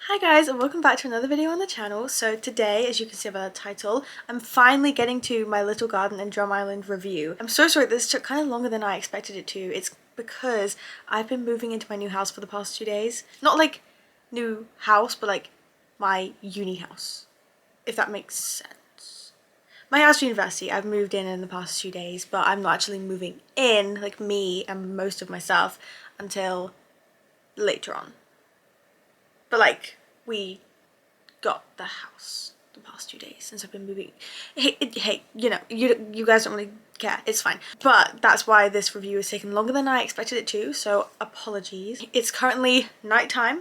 Hi guys, and welcome back to another video on the channel. So today, as you can see by the title, I'm finally getting to my Little Garden and Drum Island review. I'm so sorry this took kind of longer than I expected it to. It's because I've been moving into my new house for the past 2 days. Not like new house, but like my uni house, if that makes sense. My house for university, I've moved in the past 2 days, but I'm not actually moving in, like me and most of my stuff, until later on. But like, we got the house the past 2 days since I've been moving. Hey, you know, you guys don't really care, it's fine. But that's why this review has taken longer than I expected it to, so apologies. It's currently nighttime.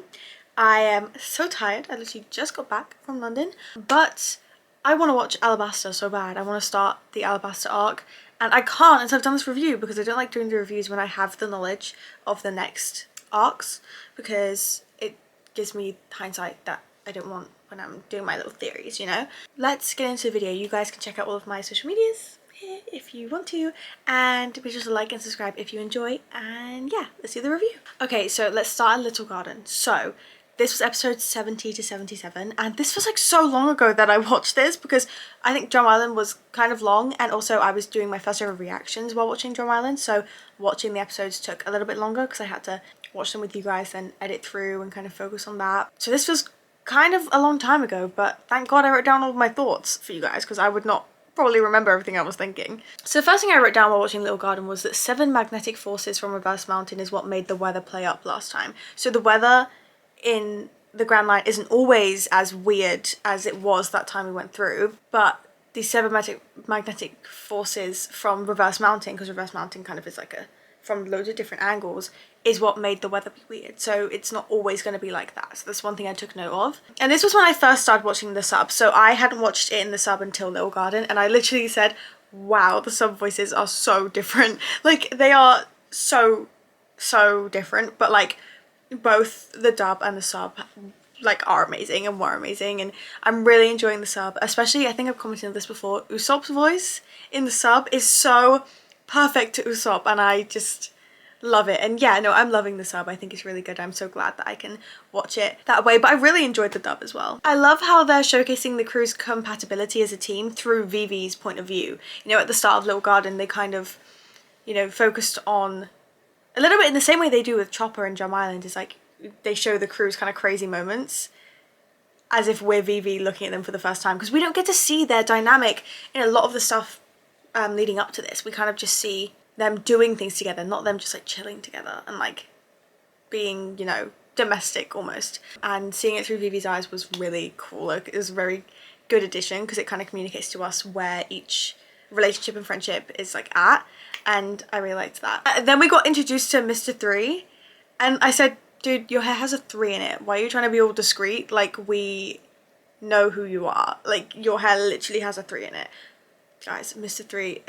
I am so tired. I literally just got back from London, but I want to watch Alabaster so bad. I want to start the Alabaster arc, and I can't until I've done this review because I don't like doing the reviews when I have the knowledge of the next arcs, because it gives me hindsight that I don't want when I'm doing my little theories, you know? Let's get into the video. You guys can check out all of my social medias here if you want to, and be sure to like and subscribe if you enjoy, and yeah, let's do the review. Okay, so let's start at Little Garden. So this was episode 70 to 77, and this was like so long ago that I watched this because I think Drum Island was kind of long, and also I was doing my first ever reactions while watching Drum Island, so watching the episodes took a little bit longer because I had to watch them with you guys and edit through and kind of focus on that. So this was kind of a long time ago, but thank God I wrote down all of my thoughts for you guys because I would not probably remember everything I was thinking. So the first thing I wrote down while watching Little Garden was that 7 magnetic forces from Reverse Mountain is what made the weather play up last time. So the weather in the Grand Line isn't always as weird as it was that time we went through, but these 7 magnetic forces from Reverse Mountain, because Reverse Mountain kind of is like from loads of different angles, is what made the weather be weird. So it's not always going to be like that. So that's one thing I took note of. And this was when I first started watching the sub. So I hadn't watched it in the sub until Little Garden, and I literally said, wow, the sub voices are so different. Like, they are so different, but like both the dub and the sub like are amazing and were amazing, and I'm really enjoying the sub. Especially, I think I've commented on this before, Usopp's voice in the sub is so perfect to Usopp, and I just love it. And yeah, no, I'm loving the sub. I think it's really good. I'm so glad that I can watch it that way, but I really enjoyed the dub as well. I love how they're showcasing the crew's compatibility as a team through Vivi's point of view. You know, at the start of Little Garden, they kind of, you know, focused on a little bit in the same way they do with Chopper and Drum Island, is like they show the crew's kind of crazy moments as if we're Vivi looking at them for the first time, because we don't get to see their dynamic in a lot of the stuff leading up to this. We kind of just see them doing things together, not them just like chilling together and like being, you know, domestic almost. And seeing it through Vivi's eyes was really cool. Like, it was a very good addition because it kind of communicates to us where each relationship and friendship is like at, and I really liked that. Then we got introduced to Mr. 3, and I said, dude, your hair has a 3 in it. Why are you trying to be all discreet? Like, we know who you are. Like, your hair literally has a 3 in it. Guys, Mr. 3,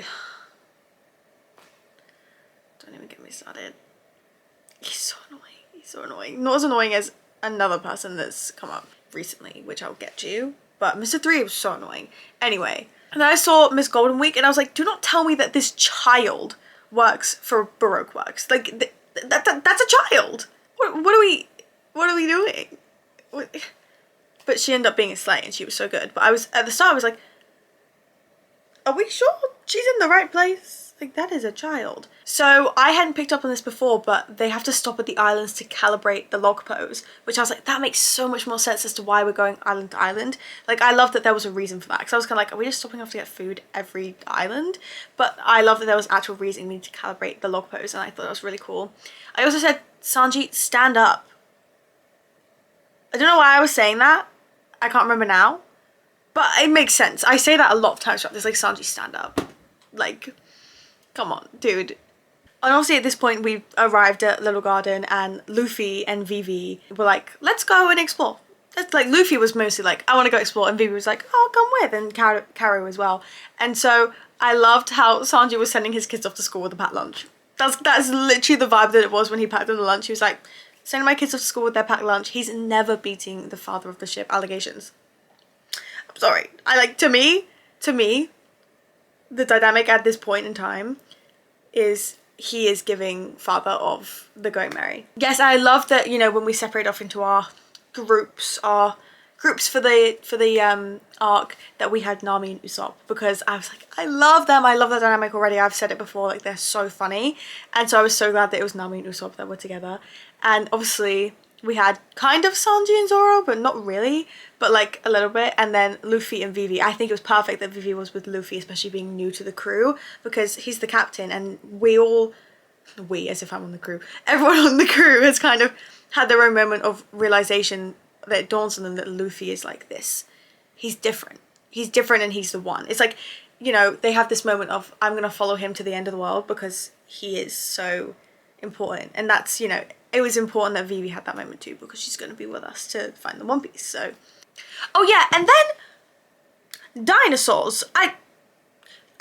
don't even get me started. He's so annoying. He's so annoying. Not as annoying as another person that's come up recently, which I'll get to, but Mr. 3 was so annoying. Anyway, and then I saw Miss Golden Week, and I was like, do not tell me that this child works for Baroque Works. Like, that's a child. What are we doing? But she ended up being a slay, and she was so good. But I was, at the start, I was like, are we sure she's in the right place? Like, that is a child. So I hadn't picked up on this before, but they have to stop at the islands to calibrate the log pose, which I was like, that makes so much more sense as to why we're going island to island. Like, I love that there was a reason for that, because I was kind of like, are we just stopping off to get food every island? But I love that there was actual reason we need to calibrate the log pose, and I thought that was really cool. I also said, Sanji, stand up. I don't know why I was saying that. I can't remember now. But it makes sense. I say that a lot of times throughout this, like, Sanji, stand up. Like, come on, dude. And obviously at this point we've arrived at Little Garden, and Luffy and Vivi were like, let's go and explore. It's like, Luffy was mostly like, I want to go explore, and Vivi was like, oh, come with, and Karu as well. And so I loved how Sanji was sending his kids off to school with a packed lunch. That's literally the vibe that it was when he packed them the lunch. He was like, sending my kids off to school with their packed lunch. He's never beating the father of the ship allegations. I'm sorry. To me, the dynamic at this point in time is he is giving father of the Going Merry. Yes, I love that, you know, when we separate off into our groups for the arc that we had Nami and Usopp, because I was like, I love them. I love their dynamic already. I've said it before, like they're so funny. And so I was so glad that it was Nami and Usopp that were together. And obviously we had kind of Sanji and Zoro, but not really, but like a little bit. And then Luffy and Vivi. I think it was perfect that Vivi was with Luffy, especially being new to the crew, because he's the captain, and we, as if I'm on the crew, everyone on the crew has kind of had their own moment of realization that it dawns on them that Luffy is like this. He's different. He's different and he's the one. It's like, you know, they have this moment of, I'm going to follow him to the end of the world because he is so important. And that's, you know, it was important that Vivi had that moment too, because she's going to be with us to find the One Piece. So, oh yeah, and then dinosaurs.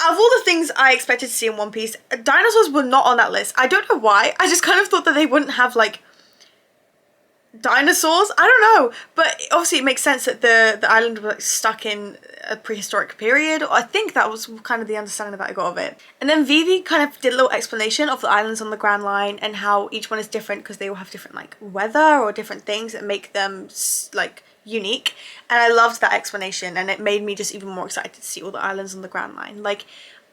Of all the things I expected to see in One Piece, dinosaurs were not on that list. I don't know why. I just kind of thought that they wouldn't have like dinosaurs. I don't know, but obviously it makes sense that the island was like stuck in a prehistoric period. I think that was kind of the understanding that I got of it. And then Vivi kind of did a little explanation of the islands on the Grand Line and how each one is different because they all have different like weather or different things that make them like unique. And I loved that explanation, and it made me just even more excited to see all the islands on the Grand Line. Like,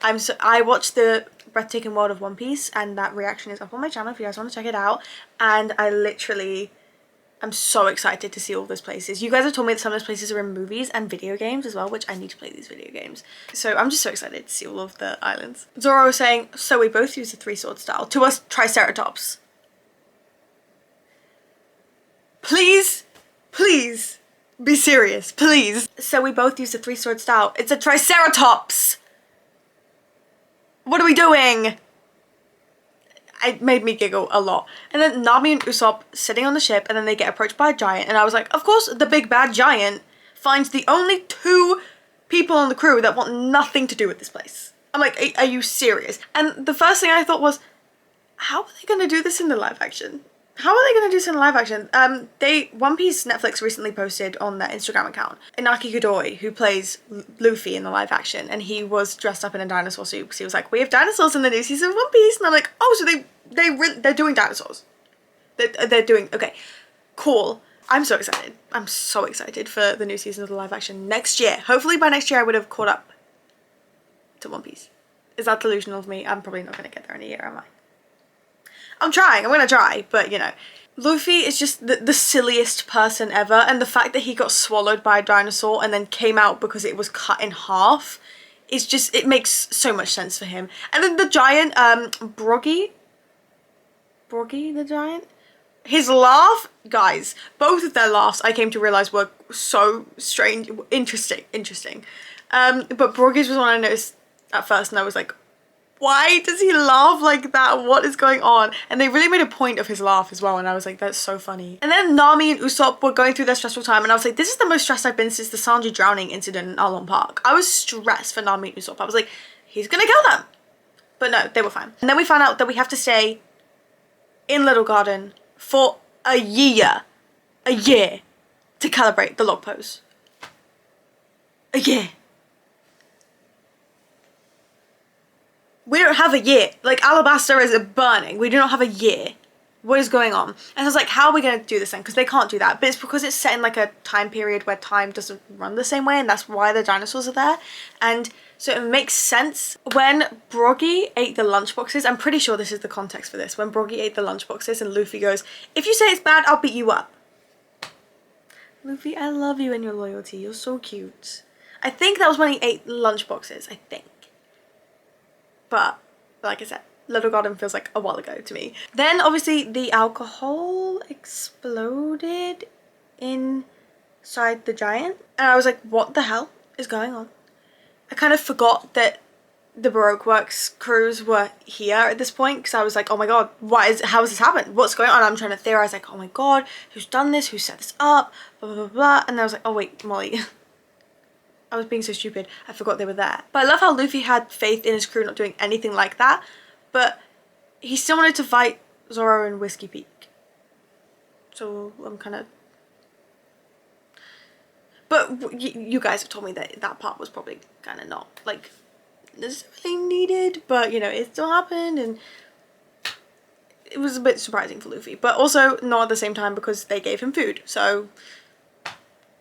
I watched the Breathtaking World of One Piece, and that reaction is up on my channel if you guys want to check it out. And I'm so excited to see all those places. You guys have told me that some of those places are in movies and video games as well, which I need to play these video games. So I'm just so excited to see all of the islands. Zoro was saying, so we both use the three-sword style. To us, Triceratops. Please, please be serious, please. So we both use the three-sword style. It's a Triceratops. What are we doing? It made me giggle a lot. And then Nami and Usopp sitting on the ship, and then they get approached by a giant, and I was like, of course the big bad giant finds the only two people on the crew that want nothing to do with this place. I'm like, are you serious? And the first thing I thought was, how are they gonna do this in the live action? How are they gonna do this in live action? One Piece Netflix recently posted on their Instagram account Inaki Godoy, who plays Luffy in the live action, and he was dressed up in a dinosaur suit because he was like, we have dinosaurs in the new season of One Piece, and I'm like, oh, so they're doing dinosaurs. They're doing, okay, cool. I'm so excited. I'm so excited for the new season of the live action next year. Hopefully by next year I would have caught up to One Piece. Is that delusional of me? I'm probably not gonna get there in a year, am I? I'm trying, I'm gonna try, but you know. Luffy is just the silliest person ever, and the fact that he got swallowed by a dinosaur and then came out because it was cut in half is just, it makes so much sense for him. And then the giant, Broggy the giant? His laugh, guys, both of their laughs I came to realise were so strange, interesting. But Broggy's was one I noticed at first, and I was like, why does he laugh like that? What is going on? And they really made a point of his laugh as well, and I was like, that's so funny. And then Nami and Usopp were going through their stressful time, and I was like, this is the most stressed I've been since the Sanji drowning incident in Arlong Park. I was stressed for Nami and Usopp. I was like, he's gonna kill them. But no, they were fine. And then we found out that we have to stay in Little Garden for a year to calibrate the log pose. A year. We don't have a year. Like, Alabasta is burning. We do not have a year. What is going on? And I was like, how are we going to do this then? Because they can't do that. But it's because it's set in like a time period where time doesn't run the same way, and that's why the dinosaurs are there. And so it makes sense. When Broggy ate the lunchboxes, I'm pretty sure this is the context for this. When Broggy ate the lunchboxes and Luffy goes, if you say it's bad, I'll beat you up. Luffy, I love you and your loyalty. You're so cute. I think that was when he ate lunchboxes, I think. But, like I said, Little Garden feels like a while ago to me. Then, obviously, the alcohol exploded inside the giant. And I was like, what the hell is going on? I kind of forgot that the Baroque Works crews were here at this point, because I was like, oh my god, how has this happened? What's going on? I'm trying to theorize, like, oh my god, who's done this? Who set this up? Blah, blah, blah, blah. And then I was like, oh wait, Molly. I was being so stupid. I forgot they were there. But I love how Luffy had faith in his crew not doing anything like that. But he still wanted to fight Zoro and Whiskey Peak. So I'm kind of... But you guys have told me that that part was probably kind of not, like, necessarily needed. But, you know, it still happened, and it was a bit surprising for Luffy. But also not at the same time, because they gave him food. So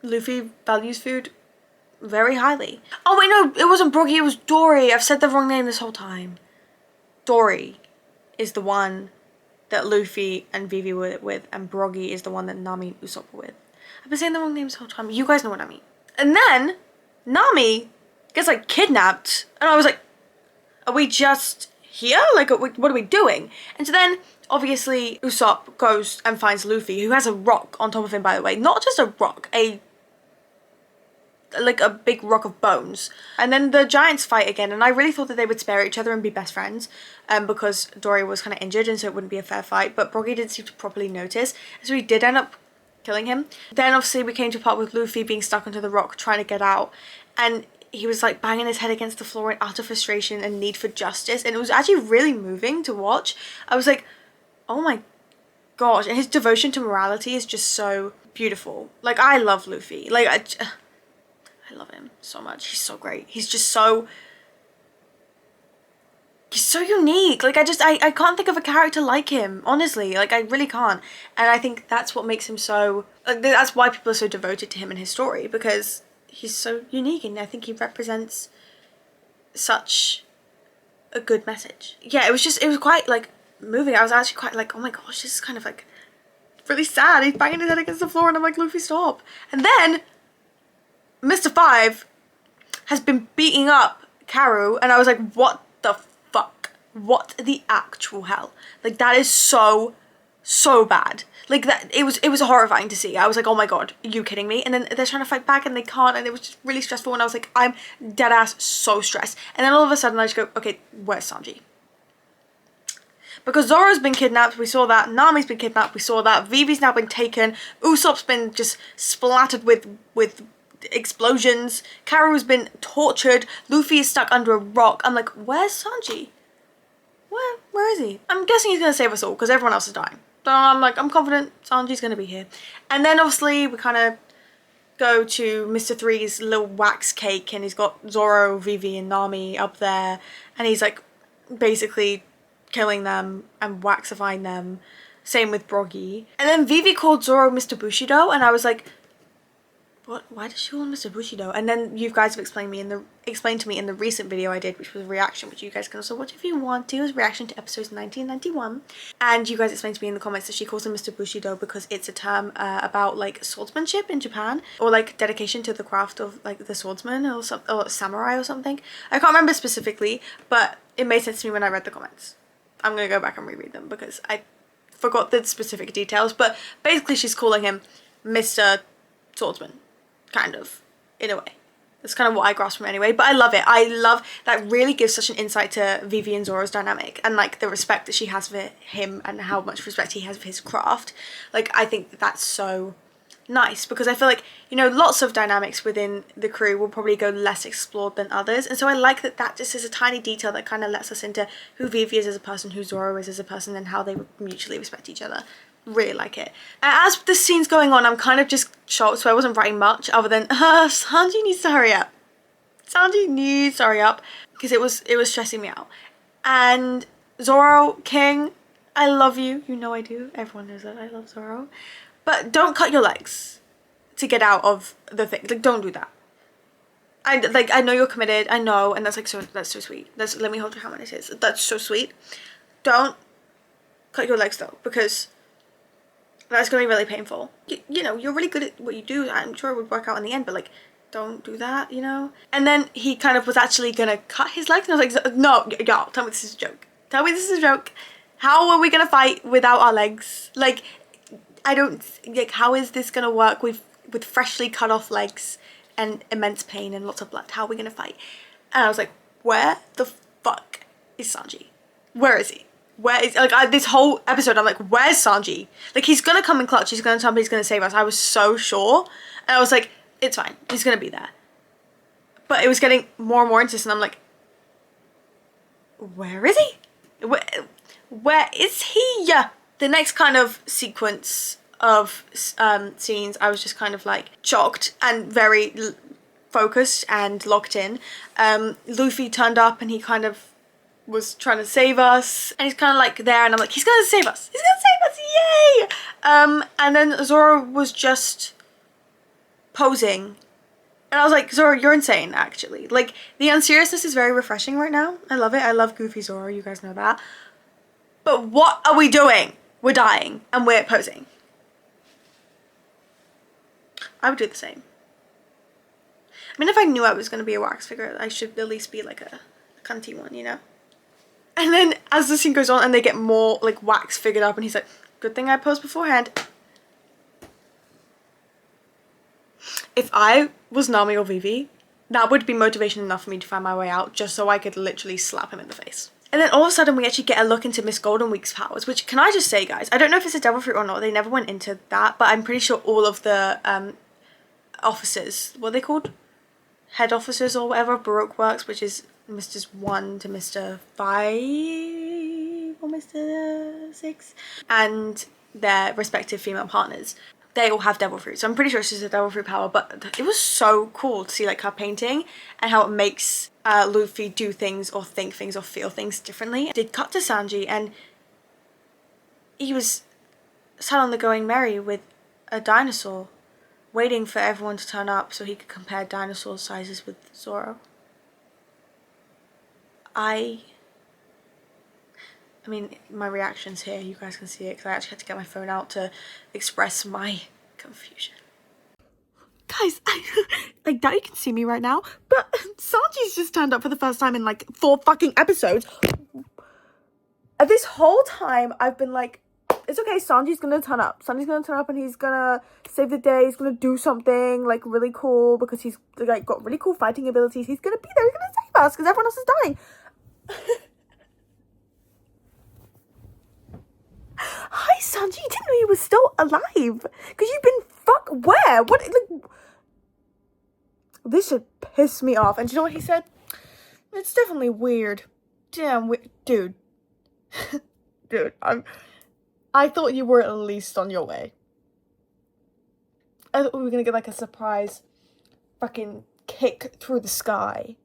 Luffy values food very highly. Oh wait, no, it wasn't Broggy, it was Dory. I've said the wrong name this whole time. Dory is the one that Luffy and Vivi were with, and Broggy is the one that Nami and Usopp were with. I've been saying the wrong name this whole time. You guys know what I mean. And then Nami gets like kidnapped, and I was like, are we just here? Like, what are we doing? And so then obviously Usopp goes and finds Luffy, who has a rock on top of him, by the way. Not just a rock, like a big rock of bones. And then the giants fight again, and I really thought that they would spare each other and be best friends, because Dory was kind of injured, and so it wouldn't be a fair fight. But Broggy didn't seem to properly notice, so he did end up killing him. Then obviously we came to a part with Luffy being stuck onto the rock trying to get out, and he was like banging his head against the floor in utter frustration and need for justice, and it was actually really moving to watch. I was like, oh my gosh, and his devotion to morality is just so beautiful. Like, I love Luffy. Like, I love him so much. He's so great. He's just so... he's so unique. Like, I can't think of a character like him, honestly. Like, I really can't. And I think that's what makes him so... like, that's why people are so devoted to him and his story, because he's so unique, and I think he represents such a good message. Yeah, it was quite, like, moving. I was actually quite like, oh my gosh, this is kind of, like, really sad. He's banging his head against the floor, and I'm like, Luffy, stop. And then Mr. Five has been beating up Karu, and I was like, what the fuck? What the actual hell? Like, that is so bad. Like, that, it was horrifying to see. I was like, oh my god, are you kidding me? And then they're trying to fight back and they can't, and it was just really stressful, and I was like, I'm dead ass so stressed. And then all of a sudden I just go, okay, where's Sanji? Because Zoro's been kidnapped, we saw that. Nami's been kidnapped, we saw that. Vivi's now been taken. Usopp's been just splattered with explosions. Karu's been tortured. Luffy is stuck under a rock. I'm like, where's Sanji? Where is he? I'm guessing he's gonna save us all because everyone else is dying. So I'm like, I'm confident Sanji's gonna be here. And then obviously we kind of go to Mr. Three's little wax cake, and he's got Zoro, Vivi, and Nami up there, and he's like basically killing them and waxifying them. Same with Broggy. And then Vivi called Zoro Mr. Bushido, and I was like, what? Why does she call him Mr. Bushido? And then you guys have explained to me in the recent video I did, which was a reaction, which you guys can also watch if you want to. It was a reaction to episodes 1991. And you guys explained to me in the comments that she calls him Mr. Bushido because it's a term about like swordsmanship in Japan, or like dedication to the craft of like the swordsman or samurai or something. I can't remember specifically, but it made sense to me when I read the comments. I'm gonna go back and reread them because I forgot the specific details, but basically she's calling him Mr. Swordsman. Kind of, in a way. That's kind of what I grasp from it anyway, but I love it. I love that. Really gives such an insight to Vivi and Zoro's dynamic, and like the respect that she has for him and how much respect he has for his craft. Like, I think that's so nice, because I feel like, you know, lots of dynamics within the crew will probably go less explored than others, and so I like that just is a tiny detail that kind of lets us into who Vivi is as a person, who Zoro is as a person, and how they mutually respect each other. Really like it. As the scene's going on, I'm kind of just shocked, so I wasn't writing much other than Sanji needs to hurry up. Sanji needs to hurry up, because it was stressing me out. And Zoro, King, I love you. You know I do. Everyone knows that I love Zoro. But don't cut your legs to get out of the thing. Like, don't do that. I know you're committed. I know, and that's so sweet. Let me hold your hand when it is. That's so sweet. Don't cut your legs though, because that's going to be really painful. You know, you're really good at what you do. I'm sure it would work out in the end, but like, don't do that, you know? And then he kind of was actually going to cut his legs, and I was like, no, y'all, tell me this is a joke. Tell me this is a joke. How are we going to fight without our legs? Like, I don't, like, how is this going to work with freshly cut off legs and immense pain and lots of blood? How are we going to fight? And I was like, where the fuck is Sanji? Where is he? Where is, like, this whole episode, I'm like, where's Sanji? Like, he's gonna come in clutch, he's gonna tell me he's gonna save us. I was so sure. And I was like, it's fine, he's gonna be there. But it was getting more and more insistent. I'm like, where is he? Where is he? The next kind of sequence of scenes, I was just kind of like shocked and very focused and locked in. Luffy turned up, and he kind of was trying to save us, and he's kind of like there, and I'm like, he's gonna save us, yay! And then Zoro was just posing. And I was like, Zoro, you're insane, actually. Like, the unseriousness is very refreshing right now. I love it. I love goofy Zoro, you guys know that. But what are we doing? We're dying and we're posing. I would do the same. I mean, if I knew I was going to be a wax figure, I should at least be like a cunty one, you know? And then as the scene goes on and they get more like wax figured up and he's like, good thing I posed beforehand. If I was Nami or Vivi, that would be motivation enough for me to find my way out just so I could literally slap him in the face. And then all of a sudden we actually get a look into Miss Golden Week's powers, which, can I just say, guys, I don't know if it's a devil fruit or not, they never went into that, but I'm pretty sure all of the officers, what are they called? Head officers or whatever, Baroque Works, which is Mr. 1 to Mr. 5 or Mr. 6, and their respective female partners. They all have devil fruit, so I'm pretty sure it's just a devil fruit power, but it was so cool to see like her painting and how it makes Luffy do things or think things or feel things differently. I did cut to Sanji and he was sat on the Going Merry with a dinosaur, waiting for everyone to turn up so he could compare dinosaur sizes with Zoro. I mean, my reaction's here, you guys can see it because I actually had to get my phone out to express my confusion. Guys, I doubt you can see me right now, but Sanji's just turned up for the first time in like 4 fucking episodes. This whole time I've been like, it's okay, Sanji's gonna turn up. Sanji's gonna turn up and he's gonna save the day, he's gonna do something like really cool because he's like got really cool fighting abilities. He's gonna be there, he's gonna save us because everyone else is dying. Hi, Sanji, you didn't know you were still alive. Because you've been where? What, like, this should piss me off. And do you know what he said? It's definitely weird. Damn, dude. Dude, I thought you were at least on your way. I thought we were gonna get like a surprise fucking kick through the sky.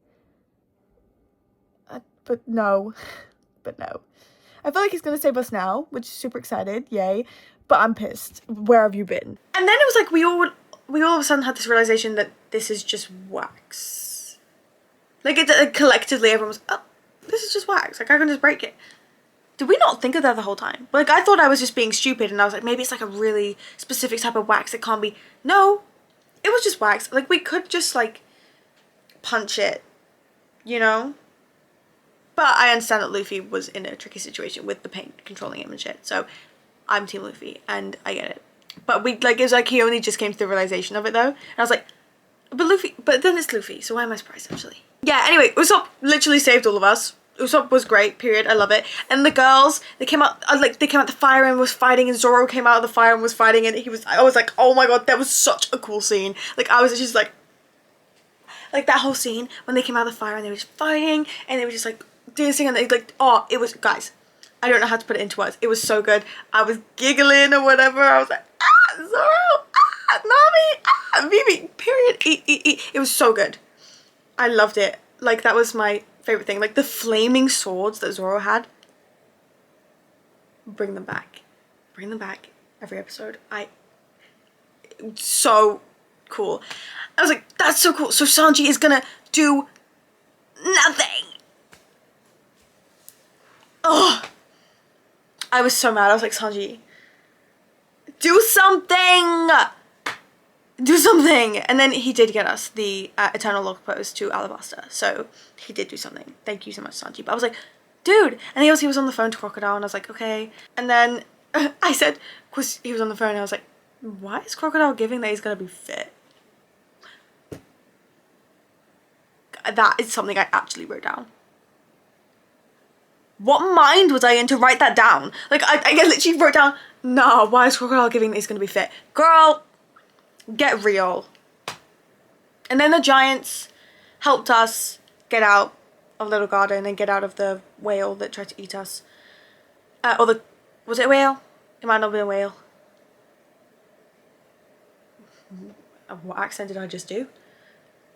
But no. But no. I feel like he's gonna save us now, which is super excited, yay. But I'm pissed. Where have you been? And then it was like we all of a sudden had this realization that this is just wax. Like collectively everyone was, oh, this is just wax. Like I can just break it. Did we not think of that the whole time? Like I thought I was just being stupid and I was like, maybe it's like a really specific type of wax. It can't be. No, it was just wax. Like we could just like punch it, you know? But I understand that Luffy was in a tricky situation with the paint controlling him and shit. So I'm Team Luffy and I get it. But it was like he only just came to the realization of it though. And I was like, but then it's Luffy, so why am I surprised actually? Yeah, anyway, Usopp literally saved all of us. Usopp was great, period, I love it. And the girls, they came out the fire and was fighting, and Zoro came out of the fire and was fighting, and I was like, oh my god, that was such a cool scene. Like I was just like that whole scene when they came out of the fire and they were just fighting and they were just like dancing and they like, oh, it was, guys, I don't know how to put it into words. It was so good. I was giggling or whatever. I was like, ah, Zoro, ah, Nami, ah, Vivi, period. It was so good. I loved it. Like that was my favorite thing. Like the flaming swords that Zoro had. Bring them back. Bring them back every episode. So cool. I was like, that's so cool. So Sanji is gonna do nothing. Oh, I was so mad. I was like, Sanji, do something! Do something! And then he did get us the Eternal Log Pose to Alabasta. So he did do something. Thank you so much, Sanji. But I was like, dude! And he was on the phone to Crocodile and I was like, okay. And then I said, because he was on the phone and I was like, why is Crocodile giving that he's gonna be fit? That is something I actually wrote down. What mind was I in to write that down? Like, I literally wrote down, nah, why is Crocodile giving that he's gonna be fit? Girl, get real. And then the giants helped us get out of Little Garden and get out of the whale that tried to eat us. Was it a whale? It might not have been a whale. What accent did I just do?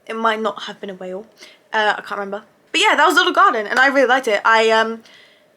It might not have been a whale. I can't remember. But yeah, that was Little Garden and I really liked it.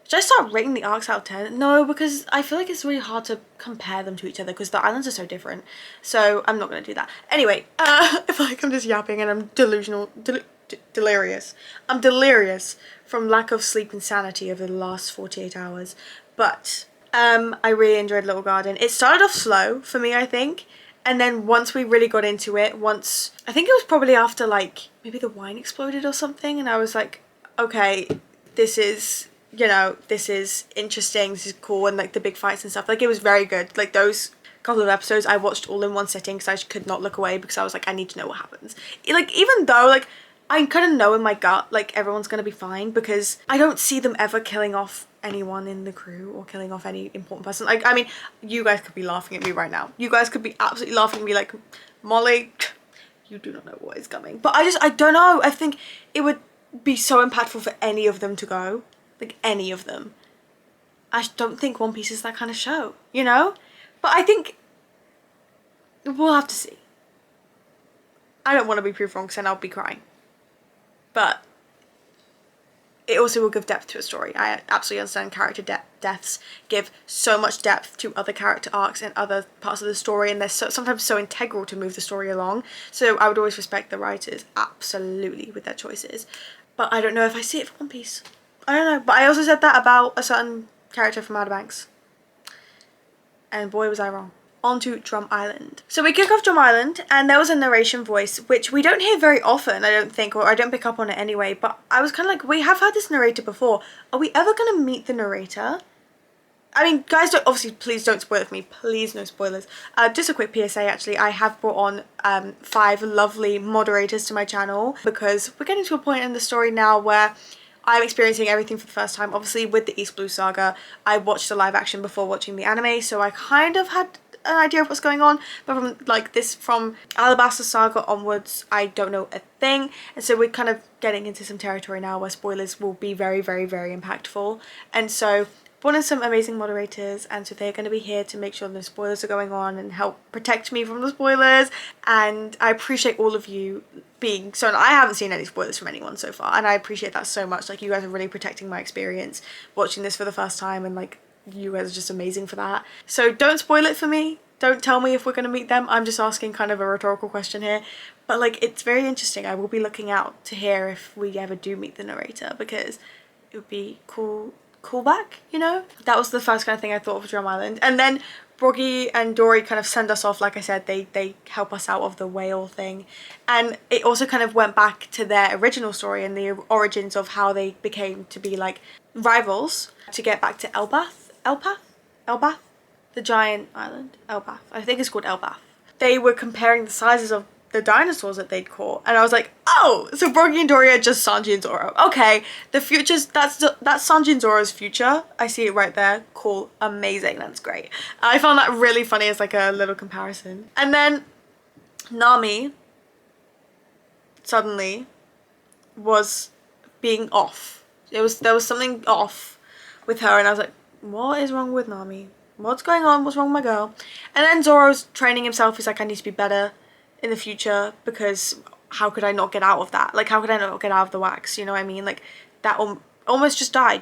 Should I start rating the arcs out of 10? No, because I feel like it's really hard to compare them to each other because the islands are so different. So I'm not going to do that. Anyway, I feel like I'm just yapping and I'm delirious. I'm delirious from lack of sleep and sanity over the last 48 hours. But I really enjoyed Little Garden. It started off slow for me, I think. And then once we really got into it, I think it was probably after like maybe the wine exploded or something. And I was like, okay, this is, you know, this is interesting, this is cool, and like the big fights and stuff, like it was very good. Like those couple of episodes I watched all in one sitting because I could not look away because I was like, I need to know what happens. Like even though like I kind of know in my gut like everyone's gonna be fine because I don't see them ever killing off anyone in the crew or killing off any important person. Like I mean, you guys could be laughing at me right now. You guys could be absolutely laughing at me like, Molly, you do not know what is coming. But I don't know. I think it would be so impactful for any of them to go. Like any of them. I don't think One Piece is that kind of show, you know? But I think we'll have to see. I don't want to be proved wrong because then I'll be crying. But it also will give depth to a story. I absolutely understand character deaths give so much depth to other character arcs and other parts of the story, and they're sometimes so integral to move the story along. So I would always respect the writers absolutely with their choices. But I don't know if I see it for One Piece. I don't know, but I also said that about a certain character from Outer Banks. And boy was I wrong. On to Drum Island. So we kick off Drum Island and there was a narration voice, which we don't hear very often, I don't think, or I don't pick up on it anyway, but I was kind of like, we have had this narrator before. Are we ever going to meet the narrator? I mean, guys, obviously, please don't spoil it for me. Please, no spoilers. Just a quick PSA, actually. I have brought on 5 lovely moderators to my channel because we're getting to a point in the story now where I'm experiencing everything for the first time. Obviously, with the East Blue Saga, I watched the live action before watching the anime, so I kind of had an idea of what's going on, but from Alabasta Saga onwards, I don't know a thing, and so we're kind of getting into some territory now where spoilers will be very, very, very impactful. And so brought in some amazing moderators, and so they're going to be here to make sure no spoilers are going on and help protect me from the spoilers. And I appreciate all of you being so, I haven't seen any spoilers from anyone so far, and I appreciate that so much. Like, you guys are really protecting my experience watching this for the first time, and like, you guys are just amazing for that. So don't spoil it for me. Don't tell me if we're going to meet them. I'm just asking kind of a rhetorical question here, but like, it's very interesting. I will be looking out to hear if we ever do meet the narrator, because it would be cool callback, you know? That was the first kind of thing I thought of Drum Island. And then Broggy and Dory kind of send us off. Like I said, they help us out of the whale thing, and it also kind of went back to their original story and the origins of how they became to be like rivals to get back to Elbath, the giant island. Elbath, I think it's called Elbath. They were comparing the sizes of the dinosaurs that they'd caught, and I was like, oh, so Broggy and Dory are just Sanji and Zoro. Okay, the future's, that's Sanji and Zoro's future. I see it right there. Cool, amazing, that's great. I found that really funny as like a little comparison. And then Nami suddenly was being off. There was something off with her, and I was like, what is wrong with Nami? What's going on? What's wrong with my girl? And then Zoro's training himself. He's like, I need to be better in the future, because how could I not get out of that? Like, how could I not get out of the wax? You know what I mean? Like, that almost just died.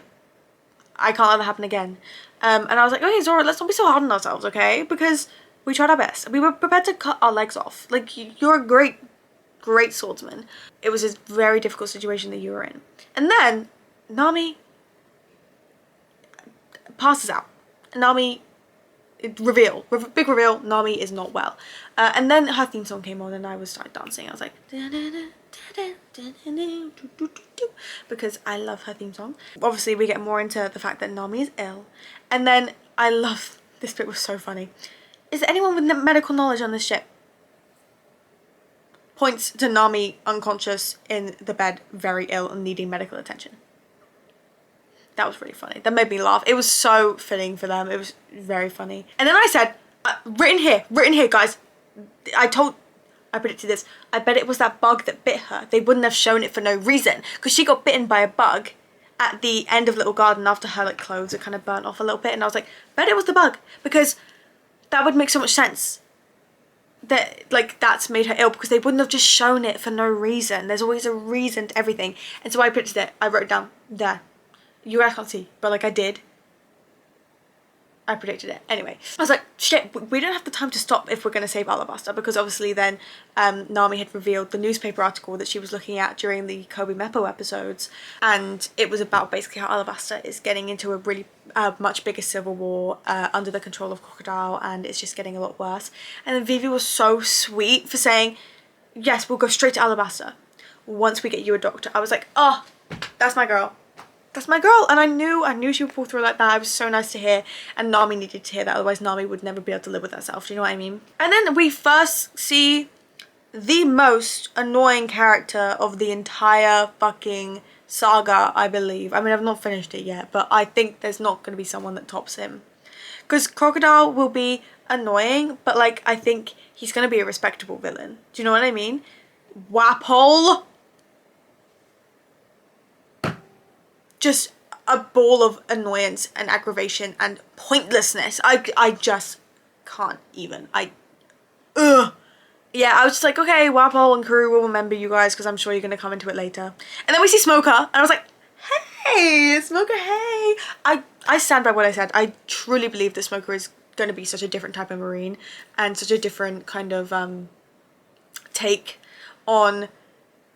I can't let that happen again. And I was like, okay, Zoro, let's not be so hard on ourselves, okay? Because we tried our best. We were prepared to cut our legs off. Like, you're a great swordsman. It was a very difficult situation that you were in. And then Nami passes out. Nami, big reveal, Nami is not well. And then her theme song came on and I started dancing. I was like, because I love her theme song. Obviously we get more into the fact that Nami is ill. And then I love, this bit was so funny. Is there anyone with medical knowledge on this ship? Points to Nami unconscious in the bed, very ill and needing medical attention. That was really funny. That made me laugh. It was so fitting for them. It was very funny. And then I said, written here, guys. I predicted this. I bet it was that bug that bit her. They wouldn't have shown it for no reason, because she got bitten by a bug at the end of Little Garden after her like clothes had kind of burnt off a little bit. And I was like, bet it was the bug, because that would make so much sense. That like that's made her ill, because they wouldn't have just shown it for no reason. There's always a reason to everything. And so I predicted it. I wrote it down there. You guys can't see, but like I did. I predicted it. Anyway, I was like, shit, we don't have the time to stop if we're going to save Alabasta, because obviously then Nami had revealed the newspaper article that she was looking at during the Kobe Meppo episodes, and it was about basically how Alabasta is getting into a really much bigger civil war under the control of Crocodile, and it's just getting a lot worse. And then Vivi was so sweet for saying, yes, we'll go straight to Alabasta once we get you a doctor. I was like, oh, that's my girl. That's my girl. And I knew she would pull through like that. It was so nice to hear, and Nami needed to hear that, otherwise Nami would never be able to live with herself. Do you know what I mean? And then we first see the most annoying character of the entire fucking saga, I believe. I mean, I've not finished it yet, but I think there's not going to be someone that tops him. Because Crocodile will be annoying, but like, I think he's going to be a respectable villain. Do you know what I mean? Wapole. Just a ball of annoyance and aggravation and pointlessness. I just can't even. Ugh. Yeah, I was just like, okay, Wapole and Karoo will remember you guys because I'm sure you're going to come into it later. And then we see Smoker, and I was like, hey, Smoker, hey. I stand by what I said. I truly believe that Smoker is going to be such a different type of Marine and such a different kind of take on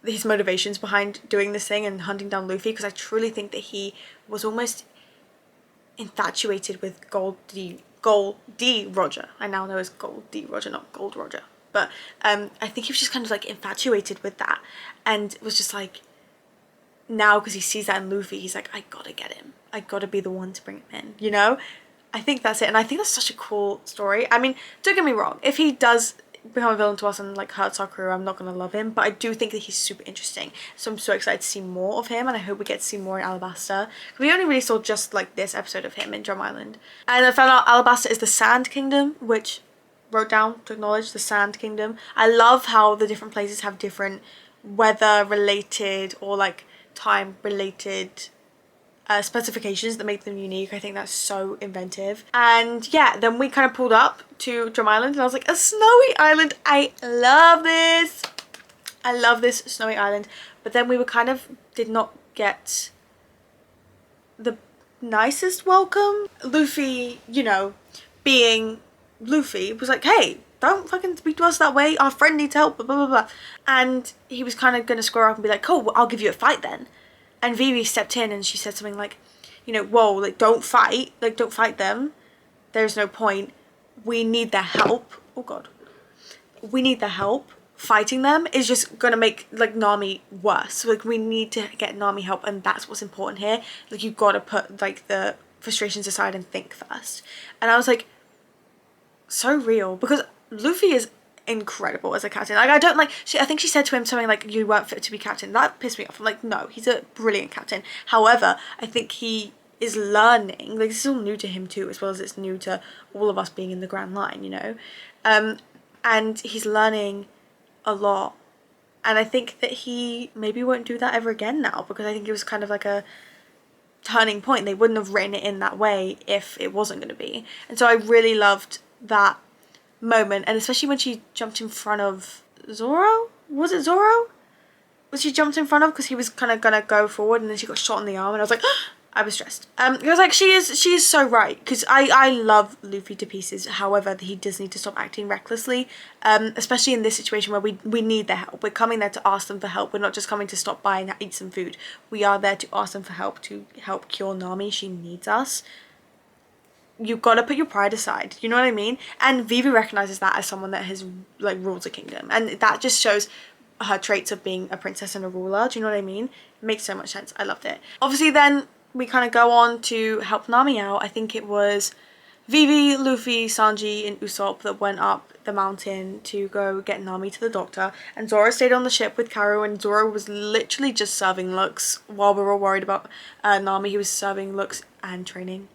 his motivations behind doing this thing and hunting down Luffy, because I truly think that he was almost infatuated with Gold D Roger. I now know as Gold D Roger, not Gold Roger. But I think he was just kind of like infatuated with that, and was just like, now because he sees that in Luffy, he's like, I gotta get him. I gotta be the one to bring him in, you know? I think that's it, and I think that's such a cool story. I mean, don't get me wrong, if he does become a villain to us and like hurts our crew, I'm not gonna love him, but I do think that he's super interesting, so I'm so excited to see more of him, and I hope we get to see more in Alabasta. We only really saw just like this episode of him in Drum Island, and I found out Alabasta is the Sand Kingdom, which wrote down to acknowledge the Sand Kingdom. I love how the different places have different weather related or like time related specifications that make them unique. I think that's so inventive. And yeah, then we kind of pulled up to Drum Island, and I was like, a snowy island. I love this. I love this snowy island. But then we were kind of did not get the nicest welcome. Luffy, you know, being Luffy, was like, hey, don't fucking speak to us that way. Our friend needs help, blah, blah, blah, blah. And he was kind of going to square up and be like, cool, well, I'll give you a fight then. And Vivi stepped in and she said something like, you know, whoa, like, don't fight. Like, don't fight them. There's no point. We need their help. Oh, God. We need their help. Fighting them is just going to make, like, Nami worse. Like, we need to get Nami help, and that's what's important here. Like, you've got to put, like, the frustrations aside and think first. And I was like, so real. Because Luffy is incredible as a captain. Like, I don't like, I think she said to him something like, you weren't fit to be captain. That pissed me off. I'm like, no, he's a brilliant captain. However, I think he is learning, like, this is all new to him too, as well as it's new to all of us being in the Grand Line, you know, and he's learning a lot, and I think that he maybe won't do that ever again now, because I think it was kind of like a turning point. They wouldn't have written it in that way if it wasn't going to be. And so I really loved that moment, and especially when she jumped in front of Zoro. Was it Zoro? Was she jumped in front of, because he was kind of gonna go forward, and then she got shot in the arm, and I was like, I was stressed. It was like, she is so right, because I love Luffy to pieces. However, he does need to stop acting recklessly, especially in this situation where we need their help. We're coming there to ask them for help. We're not just coming to stop by and eat some food. We are there to ask them for help, to help cure Nami. She needs us. You've got to put your pride aside, you know what I mean? And Vivi recognizes that as someone that has, like, ruled a kingdom, and that just shows her traits of being a princess and a ruler. Do you know what I mean? It makes so much sense. I loved it. Obviously then we kind of go on to help Nami out. I think it was Vivi, Luffy, Sanji and Usopp that went up the mountain to go get Nami to the doctor, and Zoro stayed on the ship with Karoo, and Zoro was literally just serving looks while we were all worried about Nami. He was serving looks and training,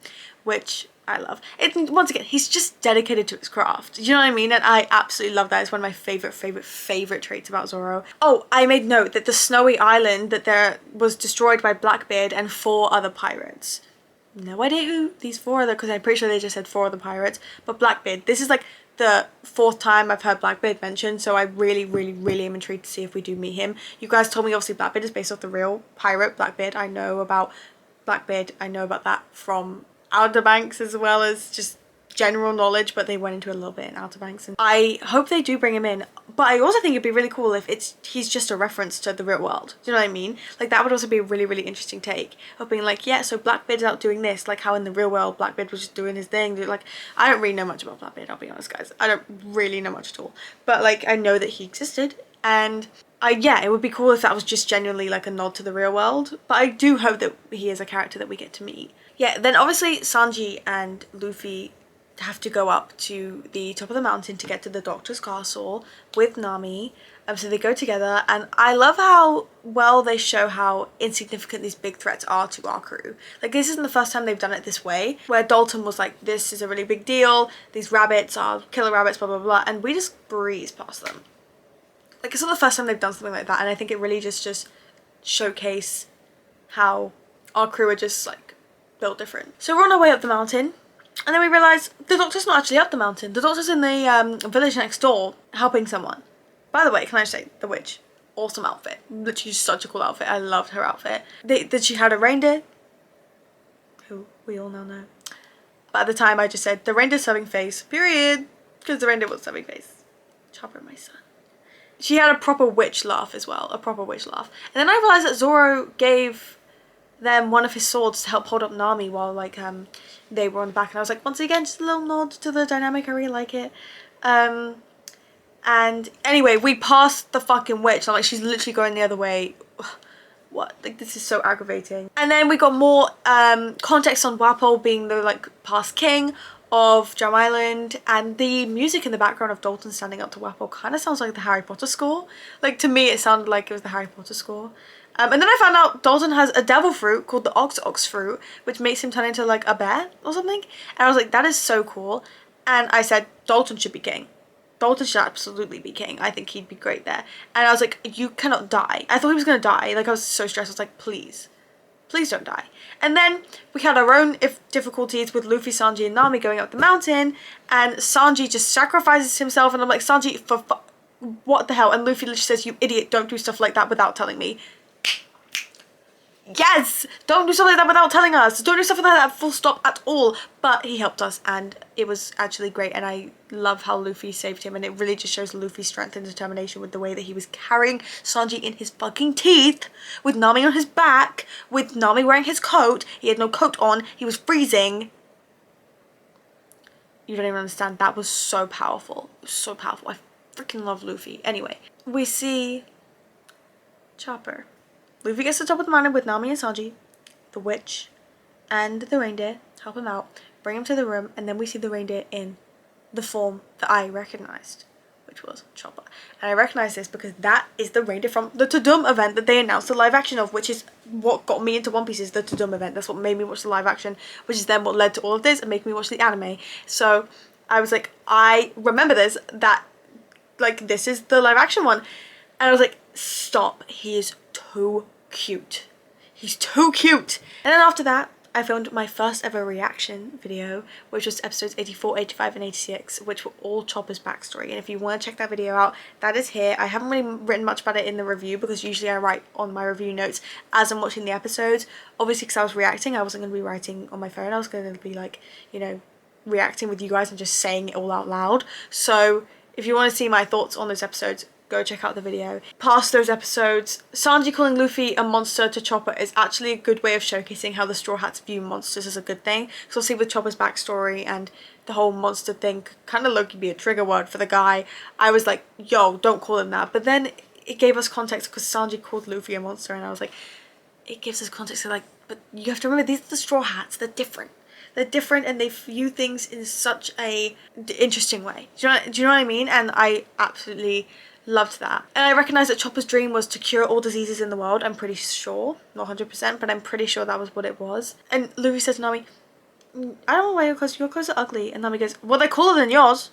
which I love. It, once again, he's just dedicated to his craft. You know what I mean? And I absolutely love that. It's one of my favorite traits about Zoro. Oh, I made note that the snowy island that there was destroyed by Blackbeard and 4 other pirates. No idea who these 4 other, because I'm pretty sure they just said 4 other pirates. But Blackbeard, this is like the 4th time I've heard Blackbeard mentioned, so I really am intrigued to see if we do meet him. You guys told me obviously Blackbeard is based off the real pirate Blackbeard. I know about Blackbeard, I know about that from Outer Banks as well as just general knowledge, but they went into it a little bit in Outer Banks, and I hope they do bring him in. But I also think it'd be really cool if he's just a reference to the real world. Do you know what I mean? Like, that would also be a really, really interesting take of being like, yeah, so Blackbeard's out doing this, like how in the real world Blackbeard was just doing his thing. Like, I don't really know much about Blackbeard, I'll be honest, guys. I don't really know much at all, but like, I know that he existed, and yeah, it would be cool if that was just genuinely like a nod to the real world. But I do hope that he is a character that we get to meet. Yeah, then obviously Sanji and Luffy have to go up to the top of the mountain to get to the Doctor's castle with Nami. So they go together, and I love how well they show how insignificant these big threats are to our crew. Like, this isn't the first time they've done it this way, where Dalton was like, this is a really big deal, these rabbits are killer rabbits, blah blah blah, and we just breeze past them. Like, it's not the first time they've done something like that, and I think it really just showcase how our crew are just like built different. So we're on our way up the mountain, and then we realise the Doctor's not actually up the mountain. The Doctor's in the village next door helping someone. By the way, can I just say, the witch, awesome outfit. Literally such a cool outfit. I loved her outfit. That she had a reindeer, who we all now know. But at the time I just said, the reindeer's serving face, period. Because the reindeer was serving face. Chopper, my son. She had a proper witch laugh as well. A proper witch laugh. And then I realised that Zoro gave them one of his swords to help hold up Nami while like they were on the back, and I was like, once again, just a little nod to the dynamic. I really like it. And anyway, we passed the fucking witch. I'm like, she's literally going the other way. What? Like, this is so aggravating. And then we got more context on Wapol being the like past king of Drum Island, and the music in the background of Dalton standing up to Wapol kind of sounds like the Harry Potter score. Like, to me it sounded like it was the Harry Potter score. And then I found out Dalton has a devil fruit called the Ox fruit, which makes him turn into like a bear or something. And I was like, that is so cool. And I said, Dalton should be king. Dalton should absolutely be king. I think he'd be great there. And I was like, you cannot die. I thought he was going to die. Like, I was so stressed. I was like, please don't die. And then we had our own difficulties with Luffy, Sanji, and Nami going up the mountain. And Sanji just sacrifices himself. And I'm like, Sanji, for what the hell? And Luffy literally says, you idiot, don't do stuff like that without telling me. Yes! Don't do something like that without telling us. Don't do something like that full stop at all. But he helped us, and it was actually great, and I love how Luffy saved him, and it really just shows Luffy's strength and determination with the way that he was carrying Sanji in his fucking teeth, with Nami on his back, with Nami wearing his coat. He had no coat on. He was freezing. You don't even understand. That was so powerful. It was so powerful. I freaking love Luffy. Anyway, we see Chopper. Luffy gets to the top of the mountain with Nami and Sanji, the witch, and the reindeer, help him out, bring him to the room, and then we see the reindeer in the form that I recognised, which was Chopper. And I recognise this because that is the reindeer from the Tudum event that they announced the live action of, which is what got me into One Piece, is the Tudum event. That's what made me watch the live action, which is then what led to all of this and making me watch the anime. So I was like, I remember this, that, like, this is the live action one. And I was like, stop, he is too cute. He's too cute. And then after that, I filmed my first ever reaction video, which was episodes 84, 85, and 86, which were all Chopper's backstory. And if you want to check that video out, that is here. I haven't really written much about it in the review because usually I write on my review notes as I'm watching the episodes. Obviously, because I was reacting, I wasn't going to be writing on my phone. I was going to be like, you know, reacting with you guys and just saying it all out loud. So if you want to see my thoughts on those episodes, go check out the video. Past those episodes, Sanji calling Luffy a monster to Chopper is actually a good way of showcasing how the Straw Hats view monsters as a good thing. So see, with Chopper's backstory and the whole monster thing kind of low-key be a trigger word for the guy. I was like, yo, don't call him that. But then it gave us context because Sanji called Luffy a monster, and I was like, it gives us context to like, but you have to remember, these are the Straw Hats, they're different. They're different and they view things in such a interesting way. Do you know what I mean? And I absolutely loved that. And I recognised that Chopper's dream was to cure all diseases in the world. I'm pretty sure, not 100%, but I'm pretty sure that was what it was. And Luffy says to Nami, I don't want to wear your clothes, your clothes are ugly. And Nami goes, well, they're cooler than yours.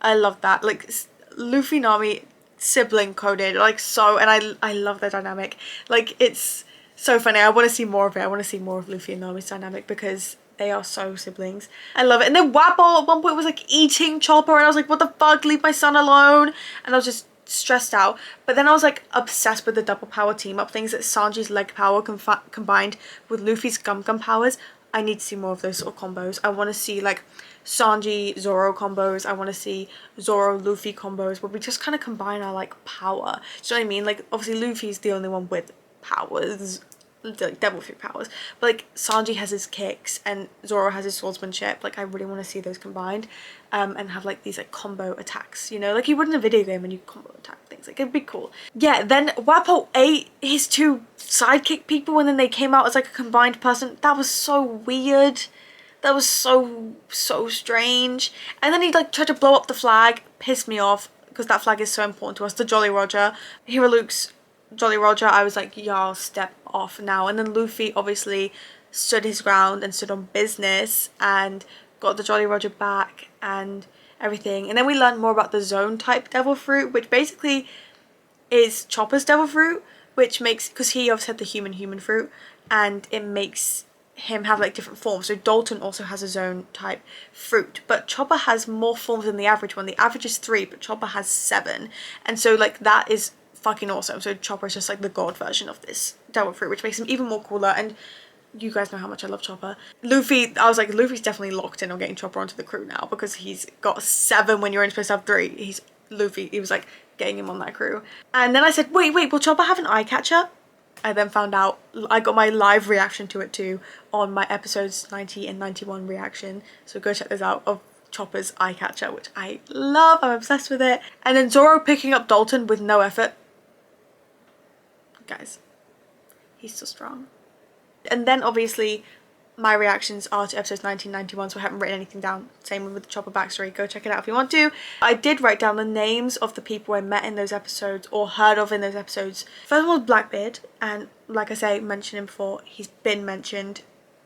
I love that. Like, Luffy, Nami, sibling coded, like, so, and I love their dynamic. Like, it's so funny. I want to see more of it. I want to see more of Luffy and Nami's dynamic because they are so siblings. I love it. And then Wapol at one point was like eating Chopper, and I was like, what the fuck, leave my son alone. And I was just stressed out. But then I was like obsessed with the double power team up things, that Sanji's leg power combined with Luffy's gum powers. I need to see more of those sort of combos. I want to see like Sanji Zoro combos. I want to see Zoro Luffy combos where we just kind of combine our like power. Do you know what I mean? Like obviously Luffy's the only one with powers, like devil fruit powers, but like Sanji has his kicks and Zoro has his swordsmanship. Like I really want to see those combined, and have like these like combo attacks, you know, like you would in a video game when you combo attack things. Like it'd be cool. Yeah, then Wapol ate his two sidekick people and then they came out as like a combined person. That was so weird. That was so strange. And then he like tried to blow up the flag. Pissed me off because that flag is so important to us. The Jolly Roger. Hero Luke's Jolly Roger. I was like, y'all step off now. And then Luffy obviously stood his ground and stood on business and got the Jolly Roger back and everything. And then we learned more about the zone type devil fruit, which basically is Chopper's devil fruit, which makes, because he obviously had the human fruit, and it makes him have like different forms. So Dalton also has a zone type fruit, but Chopper has more forms than the average one. The average is 3, but Chopper has 7, and so like that is fucking awesome. So Chopper is just like the god version of this devil fruit, which makes him even more cooler. And you guys know how much I love Chopper. Luffy, I was like, Luffy's definitely locked in on getting Chopper onto the crew now because he's got 7 when you're only supposed to have 3. He's Luffy, he was like getting him on that crew. And then I said, wait, will Chopper have an eye catcher? I then found out, I got my live reaction to it too on my episodes 90 and 91 reaction. So go check those out, of Chopper's eye catcher, which I love. I'm obsessed with it. And then Zoro picking up Dalton with no effort. Guys, he's so strong. And then obviously my reactions are to episodes 1991, so I haven't written anything down. Same with the Chopper backstory. Go check it out if you want to. I did write down the names of the people I met in those episodes or heard of in those episodes. First one was Blackbeard, and like I say, mentioned him before. He's been mentioned.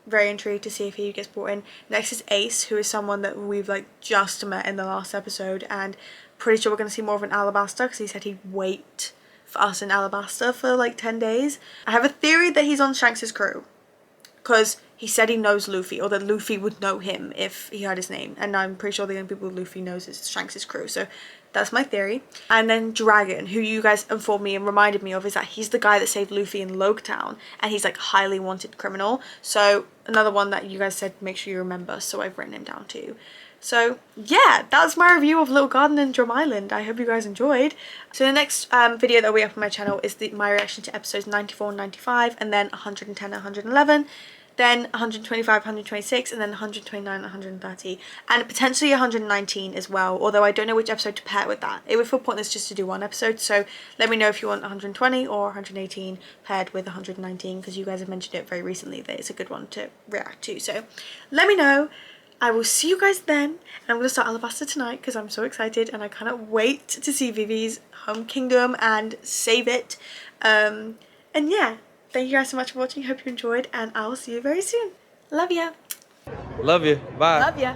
Very intrigued to see if he gets brought in. Next is Ace, who is someone that we've like just met in the last episode, and pretty sure we're going to see more of an Alabasta because he said he'd wait for us in Alabasta for like 10 days. I have a theory that he's on Shanks's crew because he said he knows Luffy, or that Luffy would know him if he heard his name, and I'm pretty sure the only people Luffy knows is Shanks's crew, so that's my theory. And then Dragon, who you guys informed me and reminded me of, is that he's the guy that saved Luffy in Loketown, and he's like highly wanted criminal. So another one that you guys said make sure you remember, so I've written him down too. So yeah, that's my review of Little Garden and Drum Island. I hope you guys enjoyed. So the next video that will be up on my channel is my reaction to episodes 94 and 95, and then 110 and 111, then 125, 126, and then 129 and 130, and potentially 119 as well, although I don't know which episode to pair with that. It would feel pointless just to do one episode, so let me know if you want 120 or 118 paired with 119, because you guys have mentioned it very recently that it's a good one to react to. So let me know. I will see you guys then, and I'm going to start Alabasta tonight because I'm so excited and I cannot wait to see Vivi's home kingdom and save it. And yeah, thank you guys so much for watching. Hope you enjoyed, and I will see you very soon. Love ya. Love you. Bye. Love ya.